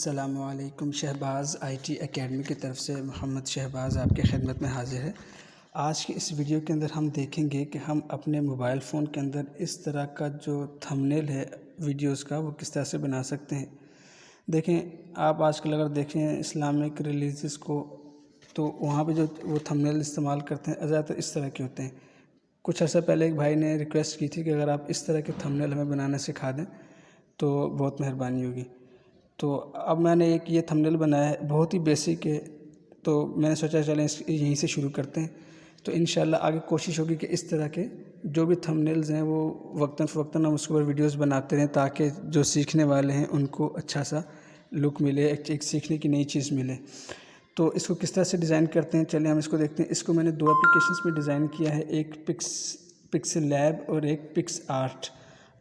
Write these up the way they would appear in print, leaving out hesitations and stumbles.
अस्सलामुअलैकुम। Shahbaz IT academy की तरफ से मोहम्मद शहबाज़ आपकी खिदमत में हाज़िर है। आज की इस वीडियो के अंदर हम देखेंगे कि हम अपने मोबाइल फ़ोन के अंदर इस तरह का जो थंबनेल है वीडियोज़ का, वो किस तरह से बना सकते हैं। देखें, आप आजकल अगर देखें इस्लामिक रिलीजियस को, तो वहाँ पे जो वो थंबनेल इस्तेमाल करते हैं ज़्यादातर इस तरह के होते हैं। कुछ अर्सा पहले एक भाई ने रिक्वेस्ट की थी कि अगर आप इस तरह के थंबनेल हमें बनाना सिखा दें तो बहुत मेहरबानी होगी। तो अब मैंने एक ये थंबनेल बनाया है, बहुत ही बेसिक है, तो मैंने सोचा चलें यहीं से शुरू करते हैं। तो इंशाल्लाह आगे कोशिश होगी कि इस तरह के जो भी थंबनेल्स हैं वो वक्तन फ़वक्तन हम उसके ऊपर वीडियोज़ बनाते रहें, ताकि जो सीखने वाले हैं उनको अच्छा सा लुक मिले, एक सीखने की नई चीज़ मिले। तो इसको किस तरह से डिज़ाइन करते हैं, चलिए हम इसको देखते हैं। इसको मैंने 2 एप्लीकेशंस में डिज़ाइन किया है, एक पिक्सेल लैब और एक पिक्स आर्ट।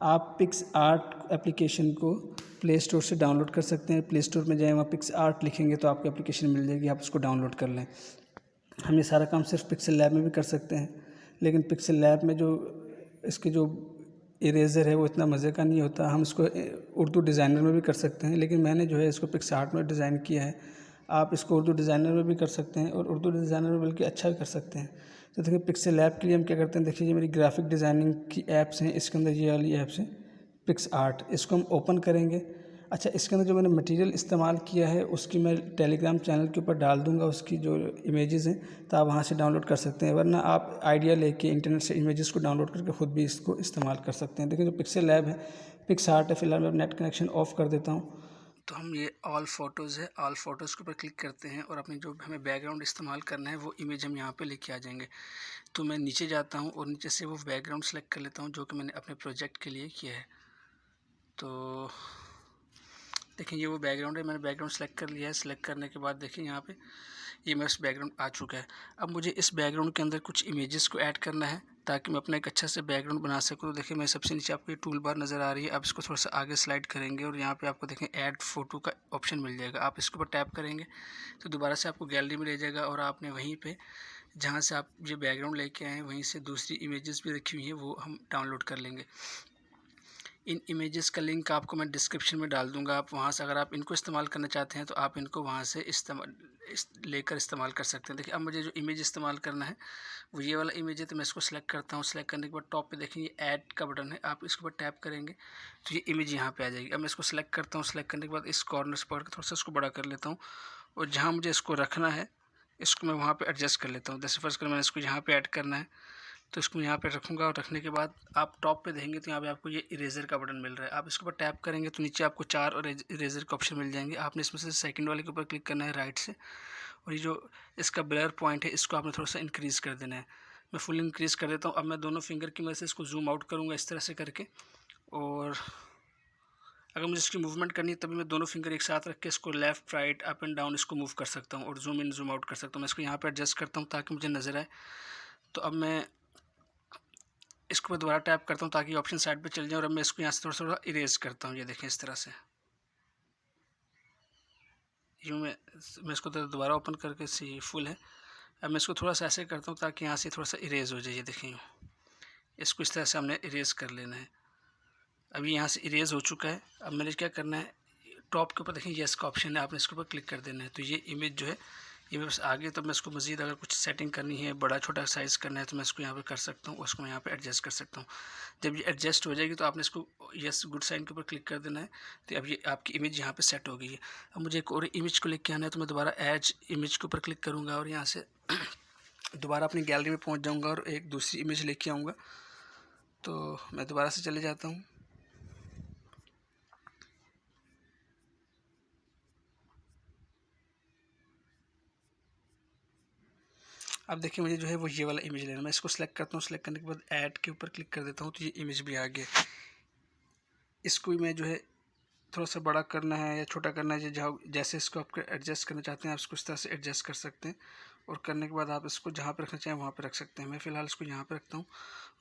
आप पिक्स आर्ट एप्लीकेशन को प्ले स्टोर से डाउनलोड कर सकते हैं। प्ले स्टोर में जाएँ, वहाँ पिक्स आर्ट लिखेंगे तो आपको एप्लीकेशन मिल जाएगी, आप उसको डाउनलोड कर लें। हम ये सारा काम सिर्फ पिक्सेल लैब में भी कर सकते हैं, लेकिन पिक्सेल लैब में जो इसके जो इरेज़र है वो इतना मज़े का नहीं होता। हम इसको उर्दू डिज़ाइनर में भी कर सकते हैं, लेकिन मैंने जो है इसको पिक्स आर्ट में डिज़ाइन किया है। आप इसको उर्दू डिज़ाइनर में भी कर सकते हैं और उर्दू डिज़ाइनर में बल्कि अच्छा भी कर सकते हैं। तो देखिए, पिक्सेल लैब के लिए हम क्या करते हैं, देखिए ये मेरी ग्राफिक डिज़ाइनिंग की ऐप्स हैं, इसके अंदर ये वाली ऐप्स हैं पिक्स आर्ट। इसको हम ओपन करेंगे। अच्छा, इसके अंदर जो मैंने मटेरियल इस्तेमाल किया है उसकी मैं टेलीग्राम चैनल के ऊपर डाल दूंगा, उसकी जो इमेजेस हैं, तो आप वहाँ से डाउनलोड कर सकते हैं, वरना आप आइडिया लेके इंटरनेट से इमेजेस को डाउनलोड करके ख़ुद भी इसको इस्तेमाल कर सकते हैं। देखिए, जो पिक्सेल लैब है, पिक्स आर्ट है, फिलहाल मैं नेट कनेक्शन ऑफ़ कर देता हूँ। तो हम ये ऑल फ़ोटोज़ है, ऑल फ़ोटोज़ के ऊपर क्लिक करते हैं और अपनी जो हमें बैकग्राउंड इस्तेमाल करना है वो इमेज हम यहाँ पे लेके आ जाएंगे। तो मैं नीचे जाता हूँ और नीचे से वो बैकग्राउंड सेलेक्ट कर लेता हूँ जो कि मैंने अपने प्रोजेक्ट के लिए किया है। तो देखिए, ये वो बैकग्राउंड है, मैंने बैकग्राउंड सेलेक्ट कर लिया है। सेलेक्ट करने के बाद देखिए यहाँ पे ये मेरा बैकग्राउंड आ चुका है। अब मुझे इस बैकग्राउंड के अंदर कुछ इमेजेस को ऐड करना है ताकि मैं अपना एक अच्छा से बैकग्राउंड बना सकूँ। तो देखिए, मैं सबसे नीचे आपको ये टूल बार नज़र आ रही है, आप इसको थोड़ा सा आगे स्लाइड करेंगे और यहाँ पे आपको देखें ऐड फ़ोटो का ऑप्शन मिल जाएगा। आप इसके ऊपर टैप करेंगे तो दोबारा से आपको गैलरी में ले जाएगा और आपने वहीं पर जहाँ से आप ये बैकग्राउंड लेके आए हैं वहीं से दूसरी इमेजेस भी रखी हुई हैं, वो हम डाउनलोड कर लेंगे। इन इमेजेस का लिंक आपको मैं डिस्क्रिप्शन में डाल दूंगा। आप वहाँ से अगर आप इनको इस्तेमाल करना चाहते हैं तो आप इनको वहाँ से लेकर इस्तेमाल कर सकते हैं। देखिए, अब मुझे जो इमेज इस्तेमाल करना है वो ये वाला इमेज है, तो मैं इसको सेलेक्ट करता हूँ। सेलेक्ट करने के बाद टॉप पे देखेंगे ऐड का बटन है, आप इसके ऊपर टैप करेंगे तो ये इमेज यहाँ पे आ जाएगी। अब मैं इसको सेलेक्ट करता हूँ। सेलेक्ट करने के बाद इस कॉर्नर से पकड़ के थोड़ा सा इसको बड़ा कर लेता हूँ और जहाँ मुझे इसको रखना है इसको मैं वहाँ पर एडजस्ट कर लेता हूँ। जैसे फर्स्ट कर मैंने इसको यहाँ पर ऐड करना है तो इसको यहाँ पे रखूँगा और रखने के बाद आप टॉप पे देखेंगे तो यहाँ पे आपको ये इरेज़र का बटन मिल रहा है। आप इसके ऊपर टैप करेंगे तो नीचे आपको 4 और इरेज़र का ऑप्शन मिल जाएंगे। आपने इसमें से सेकंड वाले के ऊपर क्लिक करना है राइट से, और ये जो इसका ब्लर पॉइंट है इसको आपने थोड़ा सा इंक्रीज़ कर देना है। मैं फुल इंक्रीज़ कर देता हूँ। अब मैं दोनों फिंगर की मदद से इसको जूम आउट करूँगा इस तरह से करके, और अगर मुझे इसकी मूवमेंट करनी है तभी मैं दोनों फिंगर एक साथ रख के इसको left right up and down इसको मूव कर सकता हूँ और जूम इन जूम आउट कर सकता हूँ। मैं इसको यहाँ पर एडजस्ट करता हूँ ताकि मुझे नज़र आए। तो अब मैं इसको मैं दोबारा टैप करता हूँ ताकि ऑप्शन साइड पे चल जाए, और अब मैं इसको यहाँ से थोड़ा थोड़ा इरेज करता हूँ। ये देखें इस तरह से यूँ मैं इसको दोबारा ओपन करके सी फुल है। अब मैं इसको थोड़ा सा ऐसे करता हूँ ताकि यहाँ से थोड़ा सा इरेज हो जाए। ये देखें यूँ इसको इस तरह से हमने इरेज कर लेना है। अभी यहाँ से इरेज हो चुका है। अब मैंने क्या करना है, टॉप के ऊपर देखें यस का ऑप्शन है, आपने इसके ऊपर क्लिक कर देना है। तो ये इमेज जो है ये बस आगे, तो मैं इसको मज़ीद अगर कुछ सेटिंग करनी है, बड़ा छोटा साइज़ करना है, तो मैं इसको यहाँ पे कर सकता हूँ, उसको मैं यहाँ पे एडजस्ट कर सकता हूँ। जब ये एडजस्ट हो जाएगी तो आपने इसको यस गुड साइन के ऊपर क्लिक कर देना है। तो अब ये आपकी इमेज यहाँ पे सेट हो गई है। अब मुझे एक और इमेज को लेके आना है, तो मैं दोबारा एज इमेज के ऊपर क्लिक करूँगा और यहाँ से दोबारा अपनी गैलरी में पहुँच जाऊँगा और एक दूसरी इमेज लेके आऊँगा। तो मैं दोबारा से चले जाता हूँ। अब देखिए, मुझे जो है वो ये वाला इमेज लेना है। मैं इसको सेलेक्ट करता हूँ। सेलेक्ट करने के बाद ऐड के ऊपर क्लिक कर देता हूँ तो ये इमेज भी आ गया। इसको मैं जो है थोड़ा सा बड़ा करना है या छोटा करना है, जैसे इसको आप एडजस्ट करना चाहते हैं आप इसको इस तरह से एडजस्ट कर सकते हैं, और करने के बाद आप इसको जहाँ पे रखना चाहें वहाँ पे रख सकते हैं। मैं फ़िलहाल इसको यहाँ पे रखता हूँ,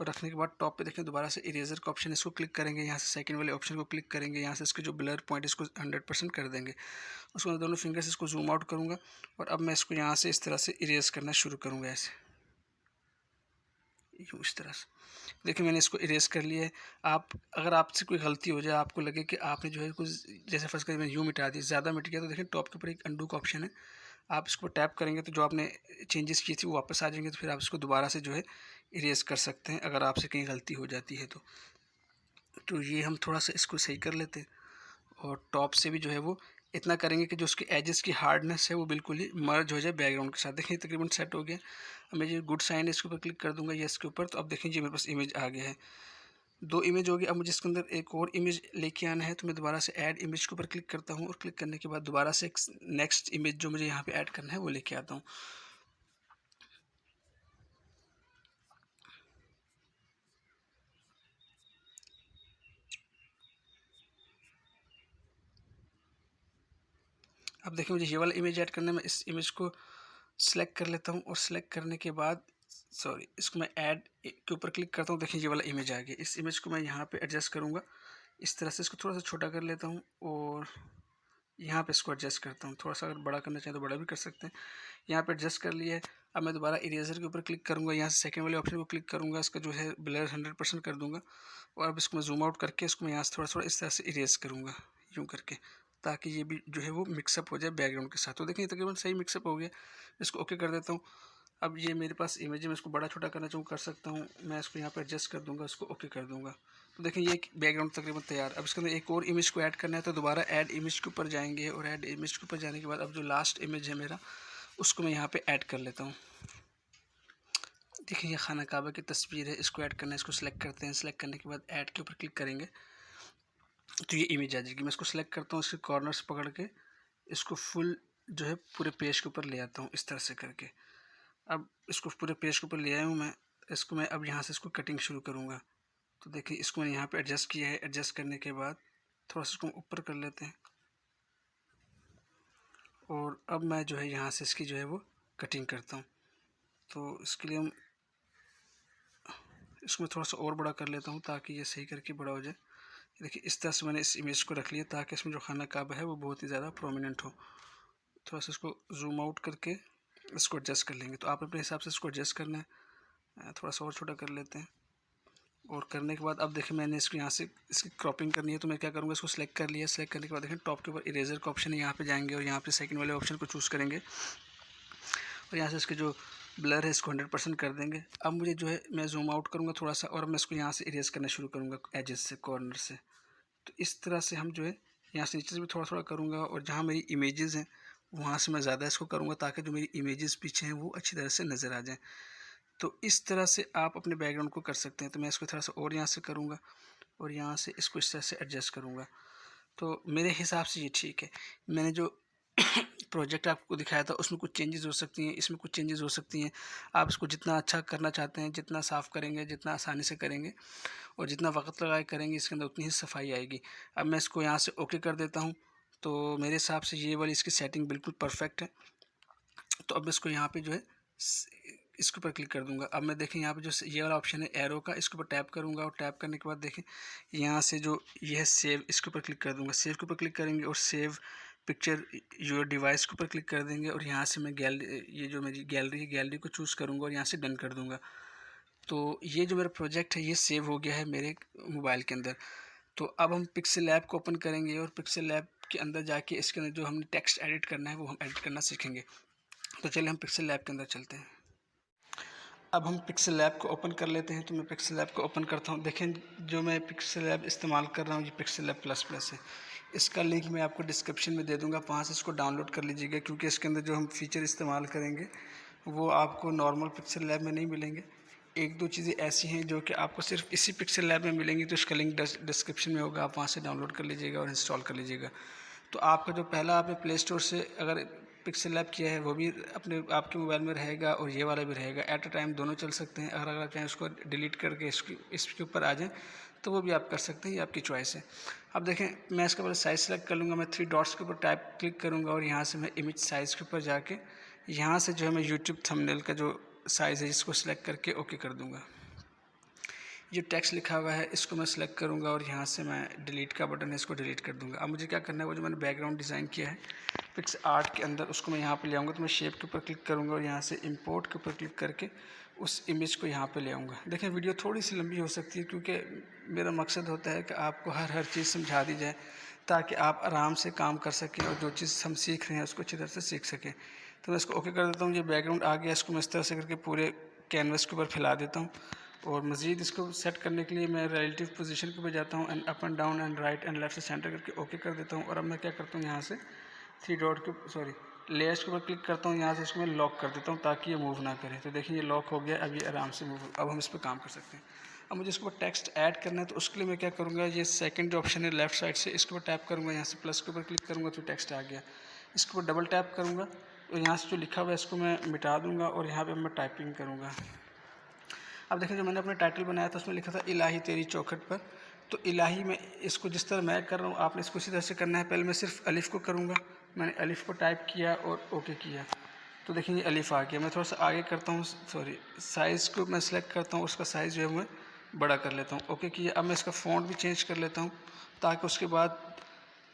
और रखने के बाद टॉप पे देखें दोबारा से इरेज़र का ऑप्शन, इसको क्लिक करेंगे, यहाँ से सेकंड वाले ऑप्शन को क्लिक करेंगे, यहाँ से इसके जो ब्लर पॉइंट इसको 100% कर देंगे। उसके बाद दोनों फिंगर से इसको जूम आउट करूँगा और अब मैं इसको यहाँ से इस तरह से इरेज़ करना शुरू करूँगा। ऐसे यूँ इस तरह से। देखिए मैंने इसको इरेज़ कर लिया है। आप अगर आपसे कोई गलती हो जाए, आपको लगे कि आपने जो है कुछ, जैसे फ़र्ज़ करिए मैंने यूँ मिटा दी, ज़्यादा मिट गया, तो देखिए टॉप के ऊपर एक अनडू का ऑप्शन है। आप इसको टैप करेंगे तो जो आपने चेंजेस की थी वो वापस आ जाएँगे, तो फिर आप इसको दोबारा से जो है इरेज़ कर सकते हैं अगर आपसे कहीं गलती हो जाती है तो। तो ये हम थोड़ा-सा इसको सही कर लेते हैं और टॉप से भी जो है वो इतना करेंगे कि जो उसके एजेस की हार्डनेस है वो बिल्कुल ही मर्ज हो जाए बैकग्राउंड के साथ। देखिए तकरीबन सेट हो गया। अब मैं जो गुड साइन है इसके ऊपर क्लिक कर दूँगा यस के ऊपर, तो अब देखिए जी मेरे पास इमेज आ गया है। 2 इमेज हो गई। अब मुझे इसके अंदर एक और इमेज लेके आना है, तो मैं दोबारा से ऐड इमेज के ऊपर क्लिक करता हूँ और क्लिक करने के बाद दोबारा से एक नेक्स्ट इमेज जो मुझे यहाँ पे ऐड करना है वो लेके आता हूँ। अब देखिए मुझे ये वाला इमेज ऐड करना है, मैं इस इमेज को सिलेक्ट कर लेता हूँ और सिलेक्ट करने के बाद इसको मैं ऐड के ऊपर क्लिक करता हूँ। देखिए ये वाला इमेज आ गया। इस इमेज को मैं यहाँ पे एडजस्ट करूँगा, इस तरह से इसको थोड़ा सा छोटा कर लेता हूँ और यहाँ पे इसको एडजस्ट करता हूँ। थोड़ा सा अगर बड़ा करना चाहें तो बड़ा भी कर सकते हैं। यहाँ पे एडजस्ट कर लिया है। अब मैं दोबारा इरेजर के ऊपर क्लिक करूँगा, यहाँ से सेकंड वाले ऑप्शन को क्लिक करूँगा, इसका जो है ब्लर 100% कर दूँगा और अब इसको मैं जूम आउट करके इसको मैं यहाँ से थोड़ा-थोड़ा इस तरह से इरेज़ करूँगा, यूँ करके, ताकि ये भी जो है वो मिक्सअप हो जाए बैकग्राउंड के साथ। तो देखिए तकरीबन सही मिक्सअप हो गया। इसको ओके कर देता हूँ। अब ये मेरे पास इमेज है, मैं इसको बड़ा छोटा करना चाहूँ कर सकता हूँ। मैं इसको यहाँ पे एडजस्ट कर दूँगा, इसको ओके कर दूँगा। तो देखिए ये बैकग्राउंड तकरीबन तैयार। अब इसके अंदर एक और इमेज को ऐड करना है, तो दोबारा ऐड इमेज के ऊपर जाएँगे और ऐड इमेज के ऊपर जाने के बाद अब जो लास्ट इमेज है मेरा, उसको मैं यहाँ पे ऐड कर लेता हूँ। देखिए ये खाना काबा की तस्वीर है, इसको ऐड करना है, इसको सिलेक्ट करते हैं। सिलेक्ट करने के बाद ऐड के ऊपर क्लिक करेंगे तो ये इमेज आ जाएगी। मैं इसको सिलेक्ट करता हूँ, इसके कॉर्नर्स पकड़ के इसको फुल जो है पूरे पेज के ऊपर ले आता हूँ इस तरह से करके। अब इसको पूरे पेज के ऊपर ले आया हूँ मैं। इसको मैं अब यहाँ से इसको कटिंग शुरू करूँगा। तो देखिए इसको मैंने यहाँ पे एडजस्ट किया है। एडजस्ट करने के बाद थोड़ा सा इसको ऊपर कर लेते हैं और अब मैं जो है यहाँ से इसकी जो है वो कटिंग करता हूँ। तो इसके लिए हम इसको मैं थोड़ा सा और बड़ा कर लेता हूँ ताकि ये सही करके बड़ा हो जाए। देखिए इस तरह से मैंने इस इमेज को रख लिया ताकि इसमें जो खाना काबा है वो बहुत ही ज़्यादा प्रोमिनेंट हो। थोड़ा सा इसको जूम आउट करके इसको एडजस्ट कर लेंगे। तो आप अपने हिसाब से इसको एडजस्ट करना है। थोड़ा सा और छोटा कर लेते हैं और करने के बाद अब देखिए मैंने इसको यहाँ से इसकी क्रॉपिंग करनी है, तो मैं क्या करूँगा, इसको सेलेक्ट कर लिया। सेलेक्ट करने के बाद देखिए टॉप के ऊपर इरेजर का ऑप्शन है, यहाँ पे जाएंगे और यहाँ पे सेकंड वाले ऑप्शन को चूज़ करेंगे और यहाँ से इसके जो ब्लर है इसको 100% कर देंगे। अब मुझे जो है मैं जूम आउट करूँगा थोड़ा सा और मैं इसको यहाँ से इरेज करना शुरू करूँगा एजेस से, कॉर्नर से। तो इस तरह से हम जो है यहाँ से नीचे से भी थोड़ा-थोड़ा करूँगा और जहाँ मेरी इमेजेस हैं वहाँ से मैं ज़्यादा इसको करूँगा ताकि जो मेरी इमेजेस पीछे हैं वो अच्छी तरह से नज़र आ जाएँ। तो इस तरह से आप अपने बैकग्राउंड को कर सकते हैं। तो मैं इसको थोड़ा सा और यहाँ से करूँगा और यहाँ से इसको इस तरह से एडजस्ट करूँगा। तो मेरे हिसाब से ये ठीक है। मैंने जो प्रोजेक्ट आपको दिखाया था उसमें कुछ चेंजेस हो सकती हैं, इसमें कुछ चेंजेस हो सकती हैं। आप इसको जितना अच्छा करना चाहते हैं, जितना साफ़ करेंगे, जितना आसानी से करेंगे और जितना वक़्त लगा के करेंगे इसके अंदर उतनी ही सफाई आएगी। अब मैं इसको यहाँ से ओके कर देता हूँ। तो मेरे हिसाब से ये वाली इसकी सेटिंग बिल्कुल परफेक्ट है। तो अब इसको यहाँ पे जो है इसके ऊपर क्लिक कर दूँगा। अब मैं देखें यहाँ पे जो ये वाला ऑप्शन है एरो का, इसके ऊपर टैप करूँगा और टैप करने के बाद देखें यहाँ से जो ये है सेव, इसके ऊपर क्लिक कर दूँगा। सेव के ऊपर क्लिक करेंगे और सेव पिक्चर योर डिवाइस के ऊपर क्लिक कर देंगे और यहाँ से मैं ये जो मेरी गैलरी है, गैलरी को चूज़ करूँगा और यहाँ से डन कर दूँगा। तो ये जो मेरा प्रोजेक्ट है ये सेव हो गया है मेरे मोबाइल के अंदर। तो अब हम पिक्सेल लैब को ओपन करेंगे और पिक्सेल लैब के अंदर जाके इसके अंदर जो हमने टेक्स्ट एडिट करना है वो हम एडिट करना सीखेंगे। तो चलिए हम पिक्सेल लैब के अंदर चलते हैं। अब हम पिक्सेल लैब को ओपन कर लेते हैं। तो मैं पिक्सेल लैब को ओपन करता हूँ। देखें जो मैं पिक्सेल लैब इस्तेमाल कर रहा हूँ ये पिक्सेल लैब प्लस है। इसका लिंक मैं आपको डिस्क्रिप्शन में दे दूँगा, वहाँ से इसको डाउनलोड कर लीजिएगा क्योंकि इसके अंदर जो हम फीचर इस्तेमाल करेंगे वो आपको नॉर्मल पिक्सेल लैब में नहीं मिलेंगे। एक दो चीज़ें ऐसी हैं जो कि आपको सिर्फ इसी पिक्सेल लैब में मिलेंगी, तो इसका लिंक डिस्क्रिप्शन में होगा, आप वहाँ से डाउनलोड कर लीजिएगा और इंस्टॉल कर लीजिएगा। तो आपका जो पहला आपने प्ले स्टोर से अगर पिक्सेल लैब किया है वो भी अपने आपके मोबाइल में रहेगा और ये वाला भी रहेगा। एट अ टाइम दोनों चल सकते हैं। अगर आप चाहें उसको डिलीट करके इसके ऊपर आ जाएँ तो वो भी आप कर सकते हैं, ये आपकी चॉइस है। अब देखें मैं इसके बाद साइज़ सेलेक्ट कर लूँगा। मैं 3 डॉट्स के ऊपर टाइप क्लिक करूँगा और यहाँ से मैं इमेज साइज़ के ऊपर जाके यहाँ से जो है मैं यूट्यूब थंबनेल का जो साइज़ है इसको सिलेक्ट करके ओके कर दूँगा। जो टेक्स्ट लिखा हुआ है इसको मैं सिलेक्ट करूँगा और यहाँ से मैं डिलीट का बटन है इसको डिलीट कर दूँगा। अब मुझे क्या करना है, वो जो मैंने बैकग्राउंड डिज़ाइन किया है पिक्स आर्ट के अंदर उसको मैं यहाँ पे ले आऊँगा। तो मैं शेप के ऊपर क्लिक करूँगा और यहाँ से इंपोर्ट के ऊपर क्लिक करके उस इमेज को यहाँ पे ले आऊँगा। देखें वीडियो थोड़ी सी लंबी हो सकती है क्योंकि मेरा मकसद होता है कि आपको हर चीज़ समझा दी जाए ताकि आप आराम से काम कर सकें और जो चीज़ हम सीख रहे हैं उसको अच्छी तरह से सीख सकें। तो मैं इसको ओके कर देता हूँ। ये बैकग्राउंड आ गया, इसको मैं इस तरह से करके पूरे कैनवस के ऊपर फैला देता हूँ। और मज़ीद इसको सेट करने के लिए मैं रिलेटिव पोजीशन के ऊपर जाता हूँ and up and down and right and left से सेंटर करके ओके कर देता हूँ। और अब मैं क्या करता हूँ, यहाँ से लेयर्स के ऊपर क्लिक करता हूँ, यहाँ से इसको मैं लॉक कर देता हूँ ताकि ये मूव ना करे। तो देखिए ये लॉक हो गया, अब ये आराम से मूव, अब हम इस पर काम कर सकते हैं। अब मुझे इसके ऊपर टेक्स्ट ऐड करना है, तो उसके लिए मैं क्या करूँगा, ये सेकंड जो ऑप्शन है लेफ्ट साइड से, इसके ऊपर टैप करूँगा, यहाँ से प्लस के ऊपर क्लिक करूँगा तो टेक्स्ट आ गया। इसके ऊपर डबल टैप करूँगा और यहाँ से जो लिखा हुआ है इसको मैं मिटा दूँगा और यहाँ पर मैं टाइपिंग करूँगा। अब देखें जो मैंने अपना टाइटल बनाया था उसमें लिखा था इलाही तेरी चौखट पर। तो इलाही में इसको जिस तरह मैं कर रहा हूँ आपने इसको इसी तरह से करना है। पहले मैं सिर्फ अलिफ़ को करूँगा, मैंने अलिफ़ को टाइप किया और ओके किया, तो देखिए ये अलिफ़ आ गया। मैं थोड़ा सा आगे करता हूँ, साइज़ को मैं सिलेक्ट करता हूँ, उसका साइज़ जो है मैं बड़ा कर लेता हूँ, ओके किया। अब मैं इसका फ़ॉन्ट भी चेंज कर लेता हूँ ताकि उसके बाद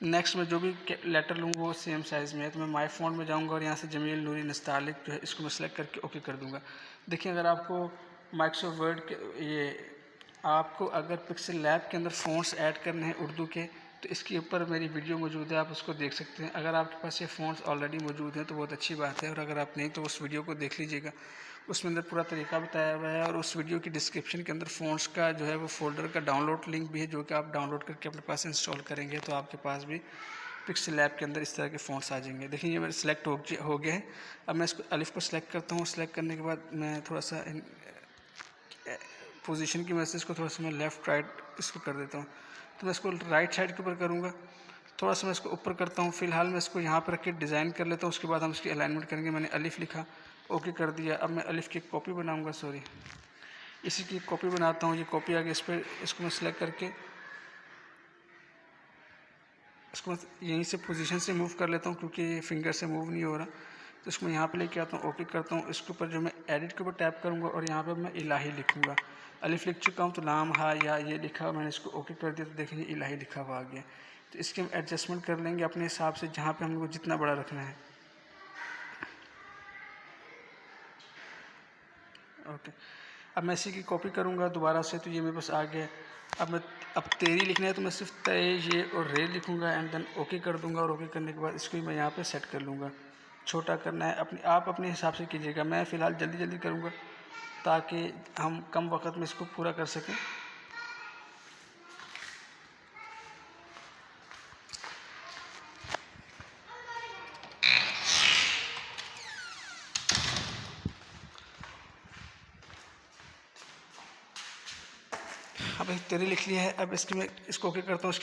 नेक्स्ट में जो भी लेटर लूँगा वो सेम साइज़ में है। तो मैं माय फ़ॉन्ट में जाऊँगा और यहाँ से जमील नूरी नस्तालिक जो है इसको मैं सेलेक्ट करके ओके कर दूँगा। देखिए अगर आपको माइक्रोसॉफ्ट वर्ड के आपको अगर पिक्सल लैब के अंदर फ़ॉन्ट्स ऐड करने हैं उर्दू के, तो इसके ऊपर मेरी वीडियो मौजूद है, आप उसको देख सकते हैं। अगर आपके पास ये फ़ॉन्ट्स ऑलरेडी मौजूद हैं तो बहुत अच्छी बात है, और अगर आप नहीं तो उस वीडियो को देख लीजिएगा, उसमें अंदर पूरा तरीका बताया हुआ है। और उस वीडियो की डिस्क्रिप्शन के अंदर फ़ॉन्ट्स का जो है वो फ़ोल्डर का डाउनलोड लिंक भी है, जो कि आप डाउनलोड करके अपने पास इंस्टॉल करेंगे तो आपके पास भी पिक्सल लैब के अंदर इस तरह के फ़ॉन्ट्स आ जाएंगे। देखिए ये मेरे सिलेक्ट हो गए हैं। अब मैं इसको अलिफ़ को सिलेक्ट करता हूँ, सिलेक्ट करने के बाद मैं थोड़ा सा पोजीशन की वजह से इसको थोड़ा सा मैं लेफ़्ट राइट इसको कर देता हूँ। तो मैं इसको राइट साइड के ऊपर करूँगा, थोड़ा सा मैं इसको ऊपर करता हूँ। फ़िलहाल मैं इसको यहाँ पर रख के डिज़ाइन कर लेता हूँ, उसके बाद हम इसकी अलाइनमेंट करेंगे। मैंने अलिफ़ लिखा, ओके कर दिया। अब मैं अलिफ़ की कॉपी बनाऊँगा, इसी की कॉपी बनाता हूँ। ये कॉपी आ गई, इस पर इसको मैं सिलेक्ट करके इसको मैं यहीं से पोजीशन से मूव कर लेता हूँ क्योंकि ये फिंगर से मूव नहीं हो रहा। तो इसको मैं यहाँ पे लेके आता हूँ, ओके करता हूँ। इसके ऊपर जो मैं एडिट के ऊपर टैप करूँगा और यहाँ पे मैं इलाही लिखूँगा। अलिफ लिख चुका हूँ तो लाम हा या ये लिखा हुआ, मैंने इसको ओके कर दिया तो देखेंगे इलाही लिखा हुआ आ गया। तो इसके हम एडजस्टमेंट कर लेंगे अपने हिसाब से, जहाँ पर हमको जितना बड़ा रखना है। ओके, अब मैं इसी की कॉपी करूँगा दोबारा से, तो ये मेरे पास आ गया। अब तेरी लिखना है तो मैं सिर्फ तय ये और रे लिखूँगा एंड देन ओके कर दूँगा। और ओके करने के बाद इसको मैं यहाँ पे सेट कर लूँगा। छोटा करना है आप अपने हिसाब से कीजिएगा। मैं फ़िलहाल जल्दी जल्दी करूँगा ताकि हम कम वक्त में इसको पूरा कर सकें। अब एक तेरी लिख लिया है। अब मैं इसको ओके करता हूँ,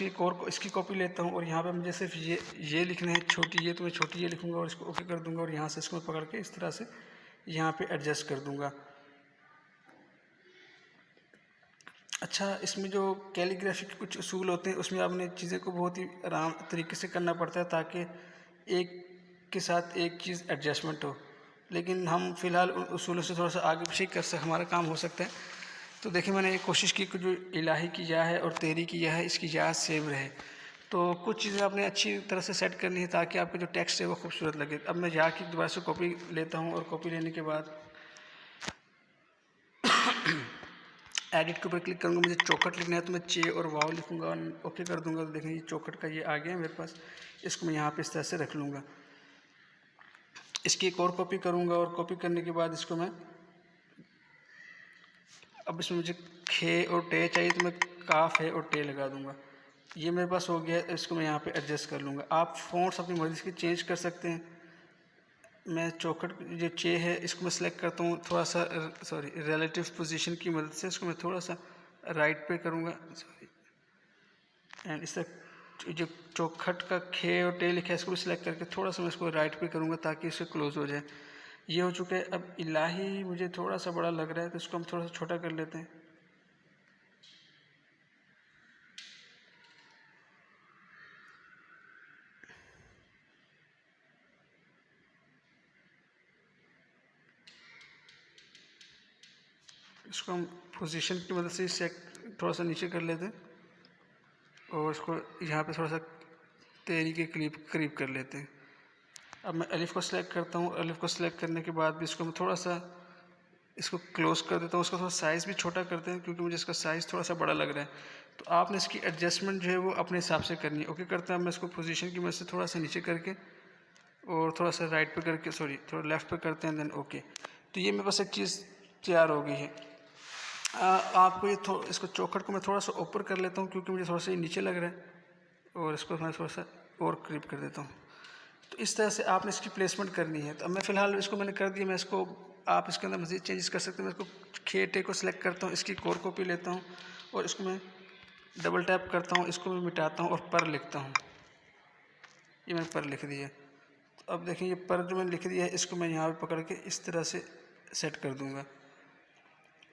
इसकी कॉपी लेता हूँ और यहाँ पे मुझे सिर्फ ये लिखना है छोटी ये, तो मैं छोटी ये लिखूँगा और इसको ओके कर दूँगा। और यहाँ से इसको पकड़ के इस तरह से यहाँ पे एडजस्ट कर दूँगा। अच्छा, इसमें जो कैलीग्राफी के कुछ उसूल होते हैं उसमें आपने चीज़ें को बहुत ही आराम तरीके से करना पड़ता है ताकि एक के साथ एक चीज़ एडजस्टमेंट हो। लेकिन हम फ़िलहाल उन उसूलों से थोड़ा सा आगे पीछे कर सक हमारा काम हो सकता है। तो देखिए मैंने ये कोशिश की कि जो इलाही की या है और तेरी की या है इसकी या सेम रहे। तो कुछ चीज़ें आपने अच्छी तरह से सेट करनी है ताकि आपका जो टेक्स्ट है वो खूबसूरत लगे। अब मैं या की दोबारा से कॉपी लेता हूँ और कॉपी लेने के बाद एडिट के ऊपर क्लिक करूँगा। मुझे चौखट लिखना है तो मैं चे और वाव लिखूँगा और ओके कर दूँगा। तो देखें ये चौखट का ये आ गया मेरे पास। इसको मैं यहाँ पे इस तरह से रख लूँगा। इसकी एक और कॉपी करूँगा और कॉपी करने के बाद इसको मैं अब इसमें मुझे खे और टे चाहिए तो मैं काफ है और टे लगा दूँगा। ये मेरे पास हो गया। इसको मैं यहाँ पे एडजस्ट कर लूँगा। आप फ़ॉन्ट्स अपनी मर्ज़ी के चेंज कर सकते हैं। मैं चौखट जो चे है इसको मैं सेलेक्ट करता हूँ, थोड़ा सा रिलेटिव पोजीशन की मदद से इसको मैं थोड़ा सा राइट पे करूँगा। एंड इस तरह जो चौखट का खे और टे लिखा है इसको भी सिलेक्ट करके थोड़ा सा मैं इसको राइट पे करूँगा ताकि इससे क्लोज हो जाए। ये हो चुका है। अब इलाही मुझे थोड़ा सा बड़ा लग रहा है तो इसको हम थोड़ा सा छोटा कर लेते हैं। इसको हम पोजीशन की मदद से इससे थोड़ा सा नीचे कर लेते हैं और इसको यहाँ पे थोड़ा सा तेरी के करीब कर लेते हैं। अब मैं अलिफ़ को सिलेक्ट करता हूँ। अलिफ़ को सिलेक्ट करने के बाद भी इसको मैं थोड़ा सा इसको क्लोज़ कर देता हूँ। उसका थोड़ा साइज़ भी छोटा करते हैं क्योंकि मुझे इसका साइज़ थोड़ा सा बड़ा लग रहा है। तो आपने इसकी एडजस्टमेंट जो है वो अपने हिसाब से करनी है। ओके करते हैं, मैं इसको पोजीशन की मदद से थोड़ा सा नीचे करके और थोड़ा सा राइट पे करके थोड़ा लेफ़्ट पे करते हैं, देन ओके। तो ये मेरे पास एक चीज़ तैयार हो गई है। आपको ये इसको चौखट को मैं थोड़ा सा ऊपर कर लेता हूँ क्योंकि मुझे थोड़ा सा ये नीचे लग रहा है, और इसको मैं थोड़ा सा और करीब कर देता हूँ। तो इस तरह से आपने इसकी प्लेसमेंट करनी है। तो अब मैं फ़िलहाल इसको मैंने कर दिया, मैं इसको आप इसके अंदर मज़ीद चेंजेस कर सकते हैं। मैं इसको खेटे को सिलेक्ट करता हूँ, इसकी कोर कॉपी लेता हूँ और इसको मैं डबल टैप करता हूँ, इसको मैं मिटाता हूँ और पर लिखता हूँ। ये मैंने पर लिख दिया। तो अब देखिए ये पर जो मैंने लिख दिया है इसको मैं यहाँ पे पकड़ के इस तरह से सेट कर दूँगा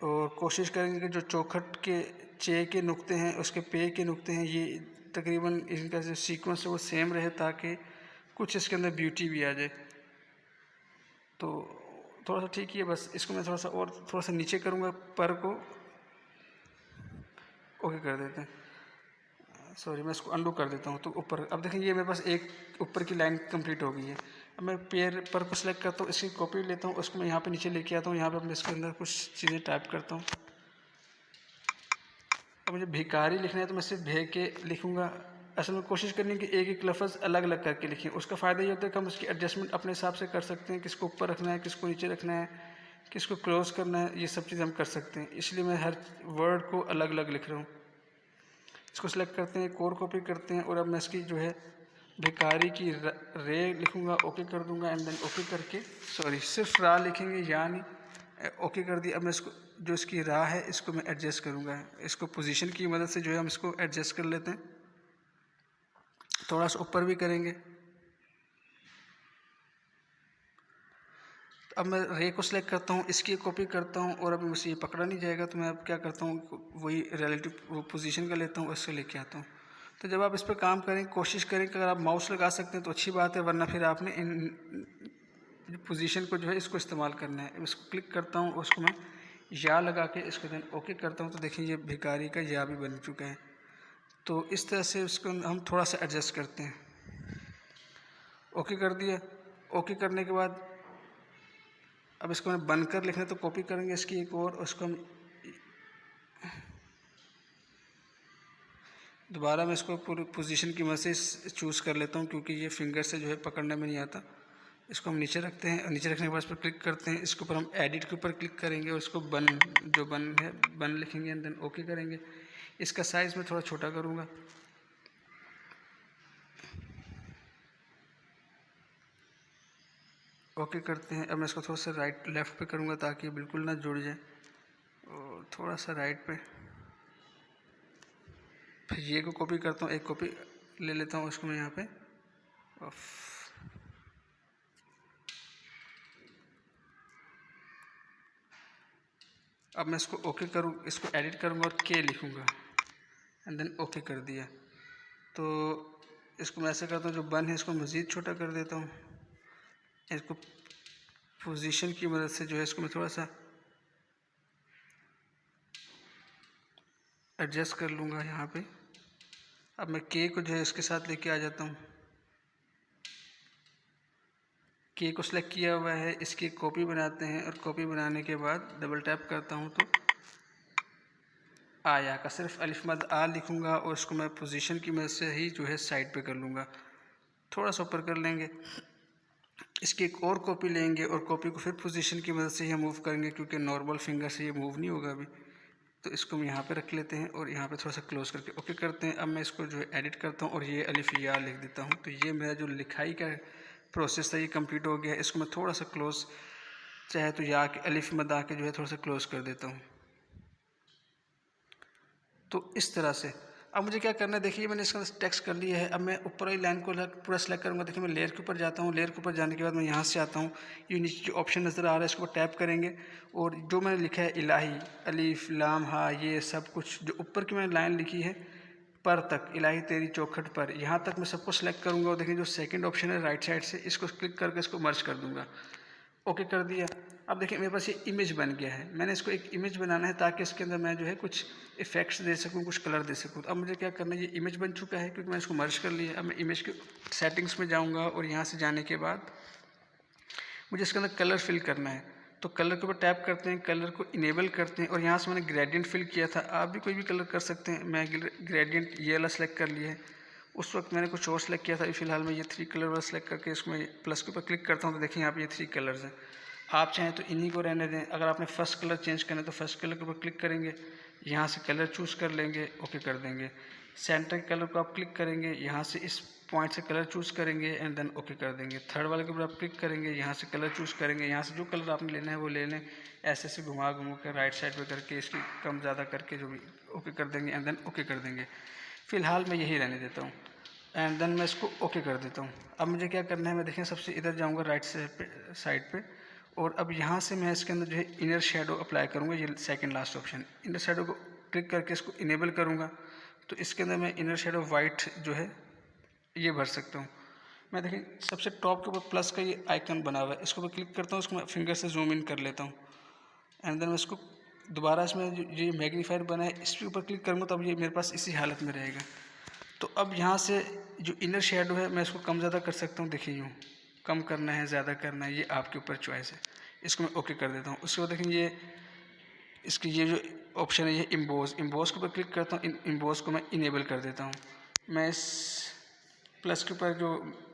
और कोशिश करेंगे कि जो चौखट के चे के नुक्ते हैं, उसके पे के नुक्ते हैं, ये तकरीबन इनका जो सीक्वेंस है वो सेम रहे ताकि कुछ इसके अंदर ब्यूटी भी आ जाए। तो थोड़ा सा ठीक ही है, बस इसको मैं थोड़ा सा नीचे करूँगा, पर को ओके कर देते हैं। सॉरी, मैं इसको अंडू कर देता हूँ। तो ऊपर अब देखें ये मेरे पास एक ऊपर की लाइन कंप्लीट हो गई है। अब मैं पेयर पर को सिलेक्ट करता हूँ, इसकी कॉपी लेता हूँ, उसको मैं यहाँ पे नीचे लेके आता हूँ। यहाँ पे मैं इसके अंदर कुछ चीज़ें टाइप करता हूँ। अब मुझे भिखारी लिखना है तो मैं सिर्फ भे के लिखूँगा। असल में कोशिश करनी है कि एक एक लफ्ज़ अलग अलग करके लिखें। उसका फ़ायदा ये होता है कि हम उसकी एडजस्टमेंट अपने हिसाब से कर सकते हैं, किसको ऊपर रखना है, किसको नीचे रखना है, किसको क्लोज़ करना है, ये सब चीज़ हम कर सकते हैं। इसलिए मैं हर वर्ड को अलग अलग लिख रहा हूँ। इसको सेलेक्ट करते हैं, कोर कॉपी करते हैं और अब मैं इसकी जो है भिखारी की रे लिखूँगा, ओके कर दूँगा एंड देन ओके करके सिर्फ रा लिखेंगे या नहीं, ओके कर दिया। अब मैं इसको जो इसकी रा है इसको मैं एडजस्ट करूँगा। इसको पोजीशन की मदद से जो है हम इसको एडजस्ट कर लेते हैं, थोड़ा सा ऊपर भी करेंगे। अब मैं रे को सिलेक्ट करता हूँ, इसकी कॉपी करता हूँ और अभी मुझसे ये पकड़ा नहीं जाएगा तो मैं अब क्या करता हूँ, वही रिलेटिव पोजीशन का लेता हूँ और इससे लेके आता हूँ। तो जब आप इस पर काम करें, कोशिश करें कि अगर आप माउस लगा सकते हैं तो अच्छी बात है, वरना फिर आपने इन पोजीशन को जो है इसको इस्तेमाल करना है। इसको क्लिक करता हूँ, उसको मैं या लगा के इसको देन ओके करता हूँ। तो देखिए ये भिखारी का या भी बन चुका है। तो इस तरह से उसको हम थोड़ा सा एडजस्ट करते हैं। ओके कर दिया। ओके करने के बाद अब इसको मैं बनकर लिखना तो कॉपी करेंगे इसकी एक और, उसको हम दोबारा मैं इसको पूरी पोजीशन की मदद से चूज़ कर लेता हूँ क्योंकि ये फिंगर से जो है पकड़ने में नहीं आता। इसको हम नीचे रखते हैं और नीचे रखने के बाद इस पर क्लिक करते हैं। इसके ऊपर हम एडिट के ऊपर क्लिक करेंगे और इसको बन है बन लिखेंगे एंड देन ओके करेंगे। इसका साइज़ मैं थोड़ा छोटा करूँगा। ओके करते हैं। अब मैं इसको थोड़ा सा राइट लेफ़्ट पे करूँगा ताकि बिल्कुल ना जुड़ जाए, और थोड़ा सा राइट पे। फिर ये को कॉपी करता हूँ, एक कॉपी ले लेता हूँ उसको मैं यहाँ पे। अब मैं इसको ओके करूँ, इसको एडिट करूँगा और के लिखूँगा एंड देन ओके कर दिया। तो इसको मैं ऐसे करता हूँ, जो बन है इसको मज़ीद छोटा कर देता हूँ। इसको पोजीशन की मदद से जो है इसको मैं थोड़ा सा एडजस्ट कर लूँगा यहाँ पे। अब मैं के को जो है इसके साथ लेके आ जाता हूँ। के को सिलेक्ट किया हुआ है, इसकी कॉपी बनाते हैं और कॉपी बनाने के बाद डबल टैप करता हूँ तो आया का सिर्फ अलिफ मद आ लिखूँगा और उसको मैं पोजीशन की मदद से ही जो है साइड पे कर लूँगा, थोड़ा सा ऊपर कर लेंगे। इसकी एक और कॉपी लेंगे और कॉपी को फिर पोजीशन की मदद से ही मूव करेंगे क्योंकि नॉर्मल फिंगर से ये मूव नहीं होगा अभी। तो इसको हम यहाँ पे रख लेते हैं और यहाँ पे थोड़ा सा क्लोज करके ओके करते हैं। अब मैं इसको जो है एडिट करता हूँ और ये अलिफ या लिख देता हूँ। तो ये मेरा जो लिखाई का प्रोसेस था ये कंप्लीट हो गया है। इसको मैं थोड़ा सा क्लोज, चाहे तो या के अलिफ मद आ के जो है थोड़ा सा क्लोज कर देता हूँ। तो इस तरह से अब मुझे क्या करना है, देखिए मैंने इसका टेक्स्ट कर लिया है। अब मैं ऊपर वाली लाइन को पूरा सेलेक्ट करूँगा। देखिए मैं लेयर के ऊपर जाता हूँ, लेयर के ऊपर जाने के बाद मैं यहाँ से आता हूँ, ये नीचे जो ऑप्शन नज़र आ रहा है इसको टैप करेंगे और जो मैंने लिखा है इलाही, अलीफ लाम हा, ये सब कुछ जो ऊपर की मैंने लाइन लिखी है पर तक, इलाही तेरी चौखट पर, यहाँ तक मैं सबको सेलेक्ट करूँगा और देखिए जो सेकंड ऑप्शन है राइट साइड से, इसको क्लिक करके इसको मर्ज कर दूँगा। ओके कर दिया। अब देखिए मेरे पास ये इमेज बन गया है। मैंने इसको एक इमेज बनाना है ताकि इसके अंदर मैं जो है कुछ इफ़ेक्ट्स दे सकूँ, कुछ कलर दे सकूँ। तो अब मुझे क्या करना है, ये इमेज बन चुका है क्योंकि मैंने इसको मर्ज कर लिया। अब मैं इमेज के सेटिंग्स में जाऊँगा और यहाँ से जाने के बाद मुझे इसके अंदर कलर फिल करना है। तो कलर के ऊपर टैप करते हैं, कलर को इनेबल करते हैं और यहाँ से मैंने ग्रेडियंट फिल किया था। आप भी कोई भी कलर कर सकते हैं। मैं ग्रेडियंट ये वाला सेलेक्ट कर लिया है। उस वक्त मैंने कुछ और सेलेक्ट किया था। फिलहाल मैं ये 3 कलर वाला सेलेक्ट करके इसमें प्लस के ऊपर क्लिक करता हूँ तो देखिए यहाँ पे ये 3 कलर्स हैं। आप चाहें तो इन्हीं को रहने दें। अगर आपने फर्स्ट कलर चेंज करना है तो फर्स्ट कलर के ऊपर क्लिक करेंगे, यहाँ से कलर चूज़ कर लेंगे, ओके कर देंगे। सेंटर के कलर को आप क्लिक करेंगे, यहाँ से इस पॉइंट से कलर चूज़ करेंगे एंड देन ओके कर देंगे। थर्ड वाले के ऊपर आप क्लिक करेंगे, यहाँ से कलर चूज़ करेंगे, यहाँ से जो कलर आपने लेना है वो ले लें। ऐसे ऐसे घुमा कर राइट साइड पे करके इसकी कम ज़्यादा करके जो भी ओके कर देंगे एंड देन ओके कर देंगे। फ़िलहाल मैं यही रहने देता हूँ एंड देन मैं इसको ओके कर देता हूँ। अब मुझे क्या करना है, मैं देखें सबसे इधर जाऊँगा राइट साइड पे और अब यहाँ से मैं इसके अंदर जो है इनर शेडो अप्लाई करूँगा। ये second last option, inner shadow को क्लिक करके इसको इनेबल करूँगा तो इसके अंदर मैं इनर शेडो वाइट जो है ये भर सकता हूँ। मैं देखिए सबसे टॉप के ऊपर प्लस का ये आइकन बना हुआ है, इसको मैं क्लिक करता हूँ, इसको मैं फिंगर से जूम इन कर लेता हूँ एंड देन मैं इसको दोबारा इसमें जो ये मैग्नीफायर बना है इसके ऊपर क्लिक करूँगा तो अब ये मेरे पास इसी हालत में रहेगा। तो अब यहाँ से जो इनर शेडो है मैं इसको कम ज़्यादा कर सकता हूँ। देखिए यूँ कम करना है, ज़्यादा करना है, ये आपके ऊपर चॉइस है। इसको मैं ओके कर देता हूँ। उसके बाद देखिए ये इसकी ये जो ऑप्शन है ये इम्बोज के ऊपर क्लिक करता हूँ। इम्बोज को मैं इनेबल कर देता हूँ। मैं इस प्लस के ऊपर जो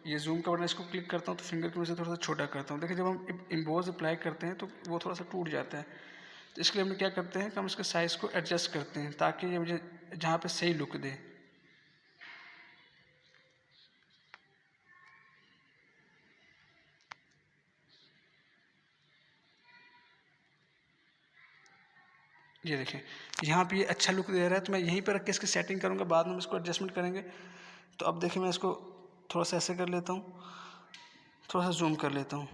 ये जूम का बटन इसको क्लिक करता हूँ तो फिंगर की वजह से थोड़ा सा छोटा करता हूँ। देखिए जब हम इम्बोज अप्लाई करते हैं तो वो थोड़ा सा टूट जाता है, तो इसके लिए हम क्या करते हैं कि हम इसके साइज़ को एडजस्ट करते हैं ताकि ये मुझे जहाँ पे सही लुक दे। ये देखें यहाँ पे ये अच्छा लुक दे रहा है तो मैं यहीं पर रख के इसकी सेटिंग करूँगा, बाद में इसको एडजस्टमेंट करेंगे। तो अब देखिए मैं इसको थोड़ा सा ऐसे कर लेता हूँ, थोड़ा सा जूम कर लेता हूँ।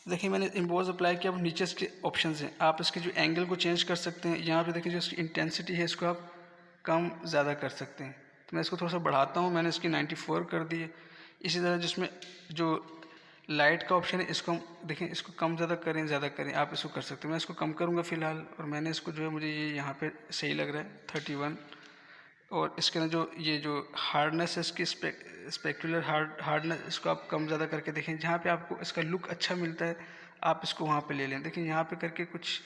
देखिए मैंने इम्बोज अप्लाई किया। अब नीचे इसके ऑप्शंस हैं, आप इसके जो एंगल को चेंज कर सकते हैं। यहाँ पे देखिए जो इसकी इंटेंसिटी है इसको आप कम ज़्यादा कर सकते हैं। तो मैं इसको थोड़ा सा बढ़ाता हूँ, मैंने इसकी 94 कर दी है। इसी तरह जिसमें जो लाइट का ऑप्शन है इसको हम देखें, इसको कम ज़्यादा करें, ज़्यादा करें, आप इसको कर सकते हैं। मैं इसको कम करूँगा फ़िलहाल और मैंने इसको जो है मुझे ये यहाँ पे सही लग रहा है 31। और इसके अंदर जो हार्डनेस है इसकी स्पेक्युलर हार्डनेस इसको आप कम ज़्यादा करके देखें। जहाँ पे आपको इसका लुक अच्छा मिलता है आप इसको वहाँ पे ले लें। देखिए यहाँ पे करके कुछ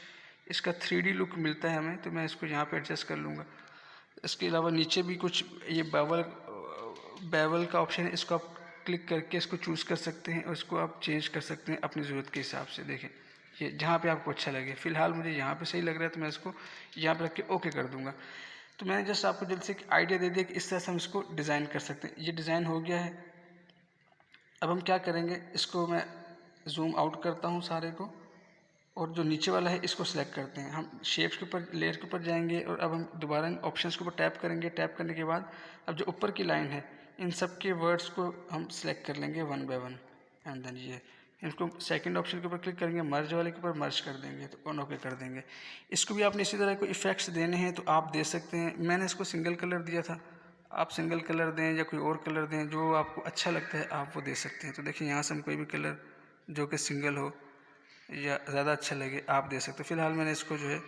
इसका 3D लुक मिलता है हमें, तो मैं इसको यहाँ पे एडजस्ट कर लूँगा। इसके अलावा नीचे भी कुछ ये बेवल का ऑप्शन है, इसको आप क्लिक करके इसको चूज़ कर सकते हैं और इसको आप चेंज कर सकते हैं अपनी ज़रूरत के हिसाब से। देखें ये जहाँ पे आपको अच्छा लगे। फ़िलहाल मुझे यहाँ पे सही लग रहा है तो मैं इसको यहाँ पे रख के ओके कर दूँगा। तो मैंने जस्ट आपको जल्द से एक आइडिया दे दिया कि इस तरह से हम इसको डिज़ाइन कर सकते हैं। ये डिज़ाइन हो गया है। अब हम क्या करेंगे, इसको मैं जूम आउट करता हूँ सारे को और जो नीचे वाला है इसको सिलेक्ट करते हैं। हम शेप्स के ऊपर लेयर के ऊपर जाएंगे और अब हम दोबारा इन ऑप्शंस के ऊपर टैप करेंगे। टैप करने के बाद अब जो ऊपर की लाइन है इन सब के वर्ड्स को हम सिलेक्ट कर लेंगे 1 बाय 1 एंड देन ये इसको सेकंड ऑप्शन के ऊपर क्लिक करेंगे, मर्ज वाले के ऊपर मर्ज कर देंगे तो ऑन ओके कर देंगे। इसको भी आपने इसी तरह कोई इफेक्ट्स देने हैं तो आप दे सकते हैं। मैंने इसको सिंगल कलर दिया था, आप सिंगल कलर दें या कोई और कलर दें, जो आपको अच्छा लगता है आप वो दे सकते हैं। तो देखिए यहाँ से हम कोई भी कलर जो कि सिंगल हो या ज़्यादा अच्छा लगे आप दे सकते हो। फ़िलहाल मैंने इसको जो है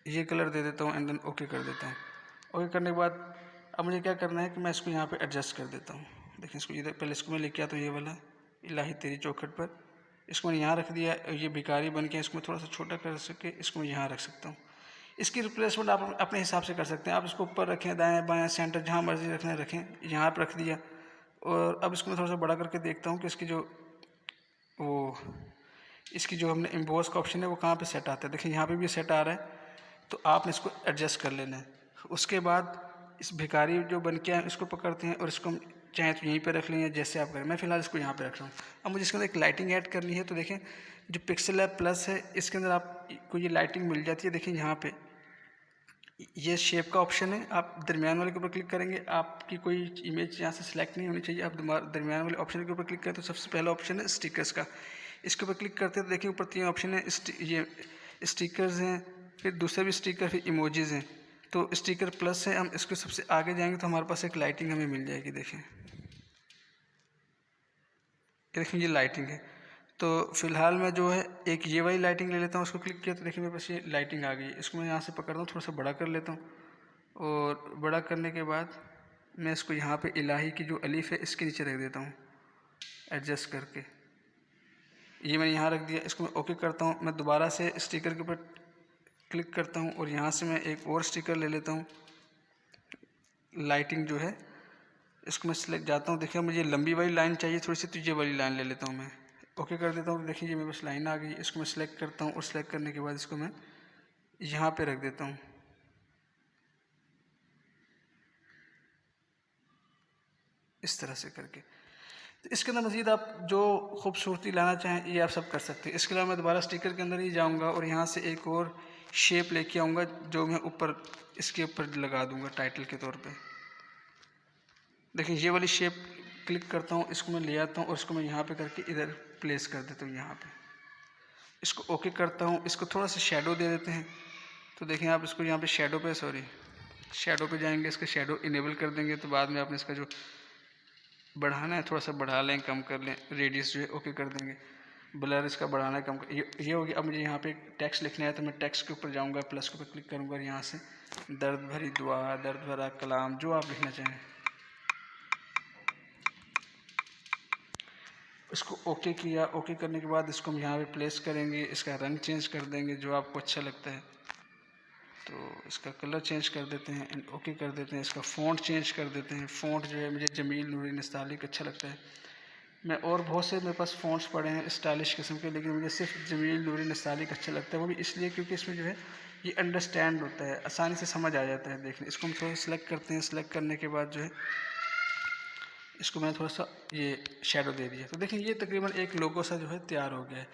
ये कलर दे देता हूँ एंड देन ओके कर देता हूँ। ओके करने के बाद अब मुझे क्या करना है कि मैं इसको यहाँ पे एडजस्ट कर देता हूँ। देखिए इसको इधर पहले इसको मैं लेके आता हूँ, ये वाला इलाही तेरी चौखट पर, इसको मैंने यहाँ रख दिया। ये भिखारी बन के इसको मैं थोड़ा सा छोटा कर सके इसको मैं यहाँ रख सकता हूँ। इसकी रिप्लेसमेंट आप अपने हिसाब से कर सकते हैं। आप इसको ऊपर रखें, दाएँ बाएँ सेंटर जहाँ मर्जी रखना है रखें। यहाँ पर रख दिया और अब इसको मैं थोड़ा सा बड़ा करके देखता हूँ कि इसकी जो हमने एम्बोस का ऑप्शन है वो कहाँ पे सेट आता है। देखिए यहाँ पे भी सेट आ रहा है तो आपने इसको एडजस्ट कर लेना है। उसके बाद इस भिखारी जो बन के आए इसको पकड़ते हैं और इसको हम चाहे तो यहीं पे रख लें या जैसे आप करें। मैं फ़िलहाल इसको यहाँ पे रख रहा हूँ। अब मुझे इसके अंदर एक लाइटिंग ऐड करनी है तो देखें जो पिक्सल लैब प्लस है इसके अंदर आपको ये लाइटिंग मिल जाती है। देखिए यहाँ पे ये शेप का ऑप्शन है, आप दरमियान वाले के ऊपर क्लिक करेंगे। आपकी कोई इमेज यहाँ से सिलेक्ट नहीं होनी चाहिए, आप दरमियान वाले ऑप्शन के ऊपर क्लिक करें तो सबसे पहला ऑप्शन है स्टिकर्स का। इसके ऊपर क्लिक करते हैं तो देखिए ऊपर 3 ऑप्शन है, ये स्टिकर्स हैं, फिर दूसरे भी स्टिकर, फिर इमोजीज हैं। तो स्टिकर प्लस है, हम इसको सबसे आगे जाएंगे तो हमारे पास एक लाइटिंग हमें मिल जाएगी। देखें ये देखें ये लाइटिंग है। तो फ़िलहाल मैं जो है एक ये वाली लाइटिंग ले लेता हूँ, उसको क्लिक किया तो देखिए मेरे पास ये लाइटिंग आ गई है। इसको मैं यहाँ से पकड़ता हूँ, थोड़ा सा बड़ा कर लेता हूँ और बड़ा करने के बाद मैं इसको यहाँ पे इलाही की जो अलीफ है इसके नीचे रख देता हूँ एडजस्ट करके। ये मैंने यहाँ रख दिया। इसको मैं ओके करता हूँ। मैं दोबारा से स्टिकर के ऊपर क्लिक करता हूँ और यहाँ से मैं एक और स्टिकर ले लेता हूँ, लाइटिंग जो है इसको मैं सिलेक्ट जाता हूँ। देखिए मुझे लंबी वाली लाइन चाहिए थोड़ी सी, तो ये वाली लाइन ले लेता हूँ मैं। ओके कर देता हूँ। देखिए ये मेरे पास लाइन आ गई। इसको मैं सिलेक्ट करता हूँ और सिलेक्ट करने के बाद इसको मैं यहाँ पे रख देता हूँ, इस तरह से करके। तो इसके अंदर मज़ीद आप जो खूबसूरती लाना चाहें ये आप सब कर सकते हैं। इसके अलावा मैं दोबारा स्टिकर के अंदर ही जाऊँगा और यहाँ से एक और शेप लेके आऊँगा जो मैं ऊपर इसके ऊपर लगा दूँगा टाइटल के तौर पे। देखिए ये वाली शेप क्लिक करता हूँ, इसको मैं ले आता हूँ और इसको मैं यहाँ पे करके इधर प्लेस कर देता हूँ यहाँ पे। इसको ओके करता हूँ। इसको थोड़ा सा शेडो दे देते हैं। तो देखें आप इसको यहाँ पे शेडो पे जाएंगे, इसका शेडो इनेबल कर देंगे। तो बाद में आपने इसका जो बढ़ाना है थोड़ा सा बढ़ा लें, कम कर लें, रेडियस जो है ओके कर देंगे। ब्लर इसका बढ़ाना है, कम कर, ये हो गया। अब मुझे यहाँ पे टेक्स्ट लिखना है तो मैं टेक्स्ट के ऊपर जाऊँगा, प्लस के ऊपर क्लिक करूँगा और यहाँ से दर्द भरी दुआ, दर्द भरा कलाम, जो आप लिखना चाहें इसको ओके किया। ओके करने के बाद इसको हम यहाँ पे प्लेस करेंगे। इसका रंग चेंज कर देंगे जो आपको अच्छा लगता है, तो इसका कलर चेंज कर देते हैं एंड ओके कर देते हैं। इसका फ़ॉन्ट चेंज कर देते हैं। फ़ॉन्ट जो है मुझे जमील नूरी नस्तालिक अच्छा लगता है। मैं और बहुत से मेरे पास फ़ॉन्ट्स पड़े हैं स्टाइलिश किस्म के, लेकिन मुझे सिर्फ जमील नूरी नस्तालिक अच्छा लगता है। वो भी इसलिए क्योंकि इसमें जो है ये अंडरस्टैंड होता है, आसानी से समझ आ जाता है देखने। इसको हम थोड़ा सेलेक्ट करते हैं। सेलेक्ट करने के बाद जो है इसको मैंने थोड़ा सा ये शेडो दे दिया। तो देखिए ये तकरीबन एक लोगो सा जो है तैयार हो गया है।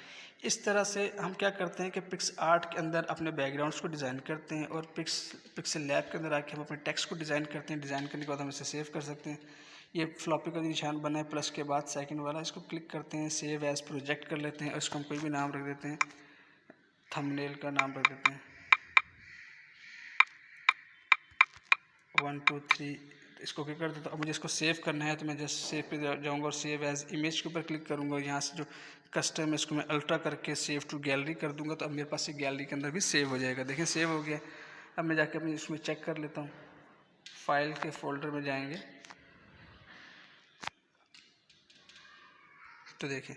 इस तरह से हम क्या करते हैं कि पिक्स आर्ट के अंदर अपने बैकग्राउंड्स को डिज़ाइन करते हैं और पिक्सल लैब के अंदर आके हम अपने टेक्स्ट को डिज़ाइन करते हैं। डिज़ाइन करने के बाद हम इसे सेव कर सकते हैं। ये फ्लॉपी का निशान बना है प्लस के बाद सेकंड वाला, इसको क्लिक करते हैं, सेव एज प्रोजेक्ट कर लेते हैं और इसको हम कोई भी नाम रख देते हैं, थंबनेल का नाम रख देते हैं 1 2 3। इसको क्या कर देता हूँ। अब मुझे इसको सेव करना है तो मैं जस्ट सेव पे जाऊँगा और सेव एज इमेज के ऊपर क्लिक करूँगा और यहाँ से जो कस्टम है इसको मैं अल्ट्रा करके सेव टू गैलरी कर दूँगा। तो अब मेरे पास ये गैलरी के अंदर भी सेव हो जाएगा। देखें सेव हो गया। अब मैं जाके अपनी इसमें चेक कर लेता हूँ। फाइल के फोल्डर में जाएंगे तो देखें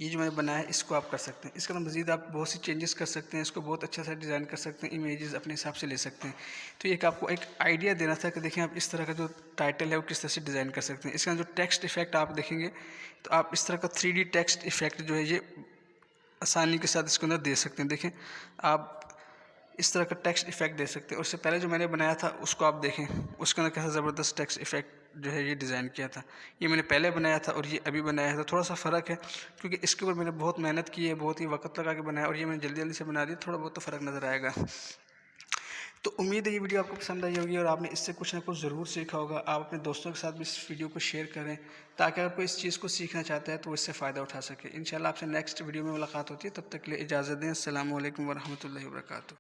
ये जो मैंने बनाया है इसको आप कर सकते हैं। इसके अंदर मज़ीद आप बहुत सी चेंजेस कर सकते हैं। इसको बहुत अच्छा सा डिज़ाइन कर सकते हैं, इमेजेस अपने हिसाब से ले सकते हैं। तो एक आपको एक आइडिया देना था कि देखें आप इस तरह का जो टाइटल है वो किस तरह से डिज़ाइन कर सकते हैं। इसके अंदर जो टेक्स्ट इफेक्ट आप देखेंगे तो आप इस तरह का 3D टेक्स्ट इफेक्ट जो है ये आसानी के साथ इसके अंदर दे सकते हैं। देखें आप इस तरह का टेक्स्ट इफेक्ट दे सकते हैं। और इससे पहले जो मैंने बनाया था उसको आप देखें, उसके अंदर कैसा ज़बरदस्त टेक्स्ट इफेक्ट जो है ये डिज़ाइन किया था। ये मैंने पहले बनाया था और ये अभी बनाया है, तो थोड़ा सा फ़र्क है क्योंकि इसके ऊपर मैंने बहुत मेहनत की है, बहुत ही वक्त लगा के बनाया और ये मैंने जल्दी जल्दी से बना दिया। थोड़ा बहुत तो फ़र्क नज़र आएगा। तो उम्मीद है ये वीडियो आपको पसंद आई होगी और आपने इससे कुछ ना कुछ ज़रूर सीखा होगा। आप अपने दोस्तों के साथ भी इस वीडियो को शेयर करें ताकि अगर कोई इस चीज़ को सीखना चाहता है तो वो इससे फ़ायदा उठा सके। इंशाल्लाह आपसे नेक्स्ट वीडियो में मुलाकात होती है। तब तक के लिए इजाज़त दें। अस्सलामु अलैकुम वरहमतुल्लाहि वबरकातुहू।